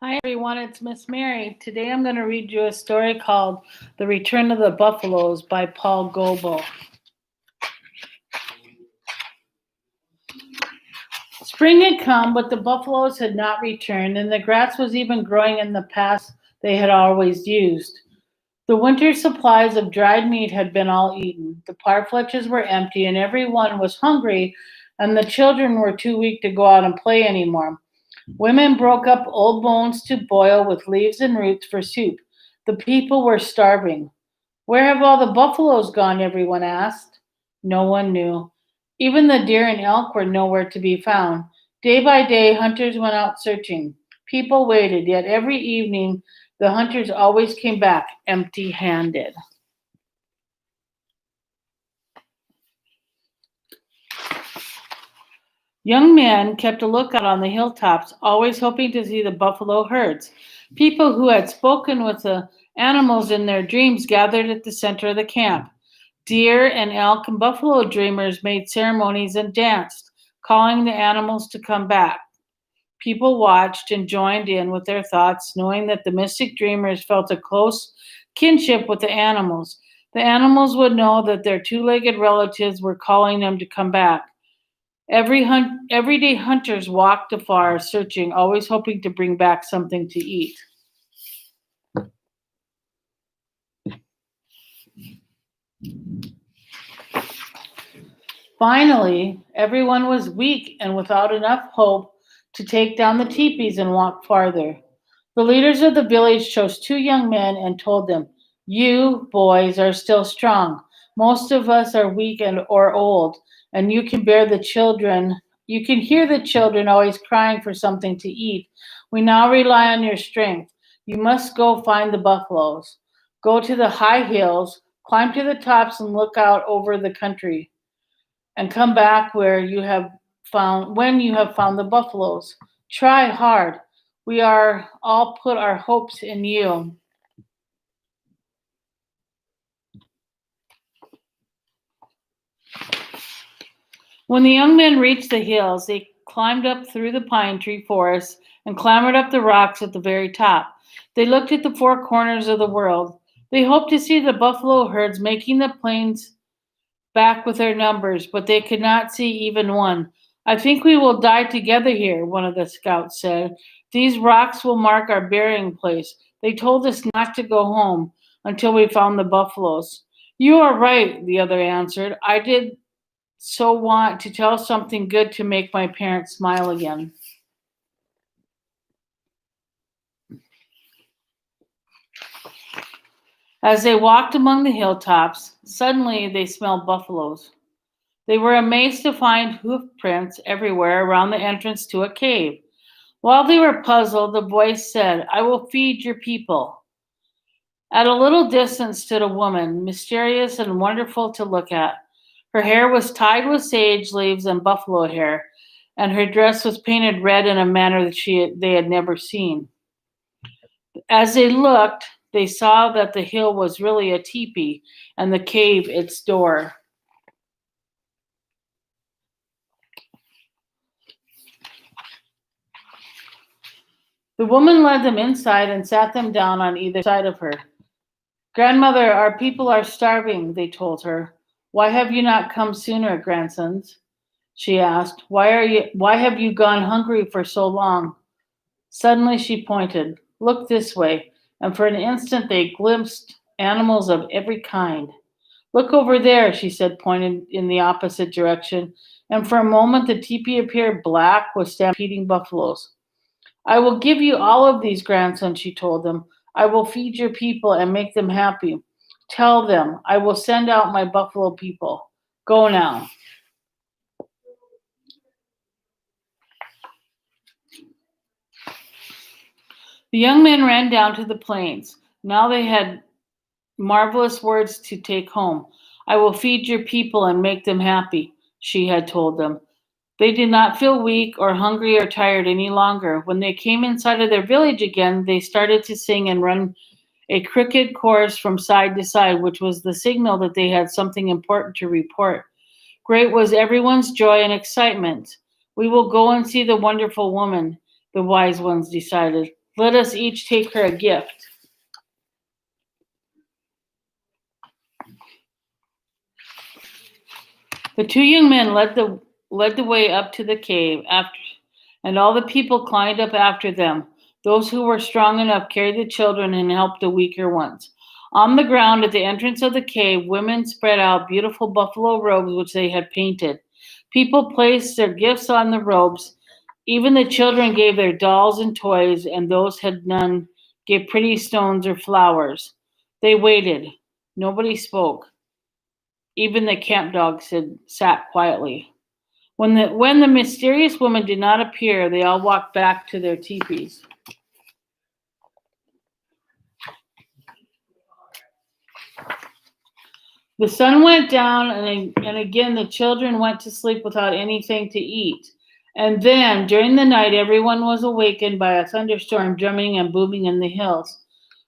Hi everyone, it's Miss Mary. Today I'm going to read you a story called The Return of the Buffaloes by Paul Goble. Spring had come, but the buffaloes had not returned, and the grass was even growing in the paths they had always used. The winter supplies of dried meat had been all eaten. The parfleches were empty, and everyone was hungry, and the children were too weak to go out and play anymore. Women broke up old bones to boil with leaves and roots for soup. The people were starving. Where have all the buffaloes gone? Everyone asked. No one knew. Even the deer and elk were nowhere to be found. Day by day, hunters went out searching. People waited, yet every evening the hunters always came back empty handed. Young men kept a lookout on the hilltops, always hoping to see the buffalo herds. People who had spoken with the animals in their dreams gathered at the center of the camp. Deer and elk and buffalo dreamers made ceremonies and danced, calling the animals to come back. People watched and joined in with their thoughts, knowing that the mystic dreamers felt a close kinship with the animals. The animals would know that their two legged relatives were calling them to come back. Everyday hunters walked afar, searching, always hoping to bring back something to eat. Finally, everyone was weak and without enough hope to take down the teepees and walk farther. The leaders of the village chose two young men and told them, "You boys are still strong. Most of us are weak and or old, and you can bear the children. You can hear the children always crying for something to eat. We now rely on your strength. You must go find the buffaloes. Go to the high hills, climb to the tops and look out over the country and come back where you have found when you have found the buffaloes. Try hard. We are all put our hopes in you." When the young men reached the hills, they climbed up through the pine tree forest and clambered up the rocks at the very top. They looked at the four corners of the world. They hoped to see the buffalo herds making the plains back with their numbers, but they could not see even one. "I think we will die together here," one of the scouts said. "These rocks will mark our burying place. They told us not to go home until we found the buffaloes." "You are right," the other answered. "I did so want to tell something good to make my parents smile again." As they walked among the hilltops, suddenly they smelled buffaloes. They were amazed to find hoof prints everywhere around the entrance to a cave. While they were puzzled, the voice said, "I will feed your people." At a little distance stood a woman, mysterious and wonderful to look at. Her hair was tied with sage leaves and buffalo hair, and her dress was painted red in a manner that they had never seen. As they looked, they saw that the hill was really a teepee and the cave its door. The woman led them inside and sat them down on either side of her. "Grandmother, our people are starving," they told her. "Why have you not come sooner, grandsons?" she asked. Why have you gone hungry for so long?" Suddenly she pointed. "Look this way," and for an instant they glimpsed animals of every kind. "Look over there," she said, pointing in the opposite direction, and for a moment the teepee appeared black with stampeding buffaloes. "I will give you all of these, grandson," she told them. "I will feed your people and make them happy. Tell them, I will send out my buffalo people. Go now." The young men ran down to the plains. Now they had marvelous words to take home. "I will feed your people and make them happy," she had told them. They did not feel weak or hungry or tired any longer. When they came inside of their village again, they started to sing and run a crooked chorus from side to side, which was the signal that they had something important to report. Great was everyone's joy and excitement. "We will go and see the wonderful woman," the wise ones decided. Let us each take her a gift. The two young men led the way up to the cave after, and all the people climbed up after them. Those who were strong enough carried the children and helped the weaker ones. On the ground at the entrance of the cave, women spread out beautiful buffalo robes which they had painted. People placed their gifts on the robes. Even the children gave their dolls and toys, and those had none gave pretty stones or flowers. They waited. Nobody spoke. Even the camp dogs sat quietly. When the mysterious woman did not appear, they all walked back to their teepees. The sun went down, and again the children went to sleep without anything to eat. And then, during the night, everyone was awakened by a thunderstorm drumming and booming in the hills.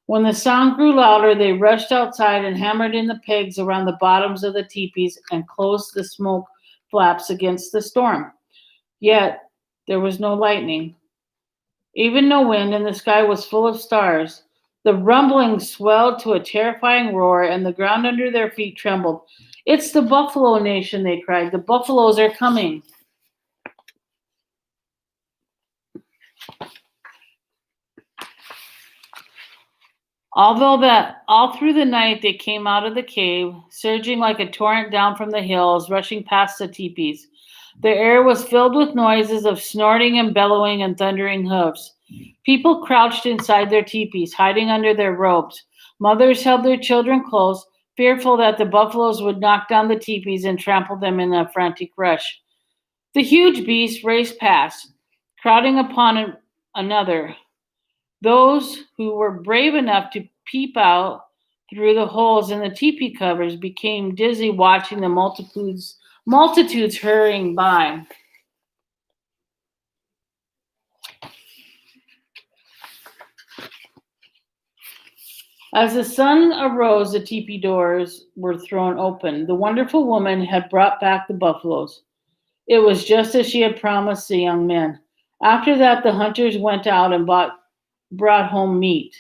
When the sound grew louder, they rushed outside and hammered in the pegs around the bottoms of the teepees and closed the smoke flaps against the storm. Yet, there was no lightning, even no wind, and the sky was full of stars. The rumbling swelled to a terrifying roar, and the ground under their feet trembled. It's the Buffalo Nation, they cried. The buffaloes are coming. All through the night they came out of the cave, surging like a torrent down from the hills, rushing past the teepees. The air was filled with noises of snorting and bellowing and thundering hoofs. People crouched inside their teepees, hiding under their robes. Mothers held their children close, fearful that the buffaloes would knock down the teepees and trample them in a frantic rush. The huge beast raced past, crowding upon another. Those who were brave enough to peep out through the holes in the teepee covers became dizzy watching the multitudes hurrying by. As the sun arose, the teepee doors were thrown open. The wonderful woman had brought back the buffaloes. It was just as she had promised the young men. After that, the hunters went out and brought home meat.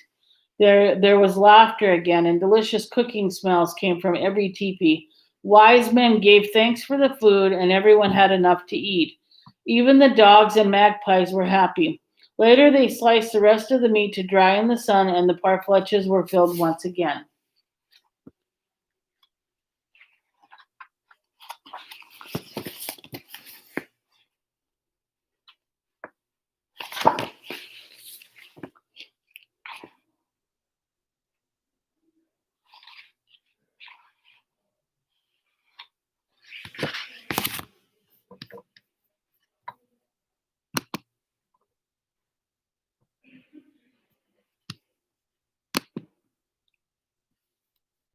There was laughter again, and delicious cooking smells came from every teepee. Wise men gave thanks for the food, and everyone had enough to eat. Even the dogs and magpies were happy. Later, they sliced the rest of the meat to dry in the sun, and the parfleches were filled once again.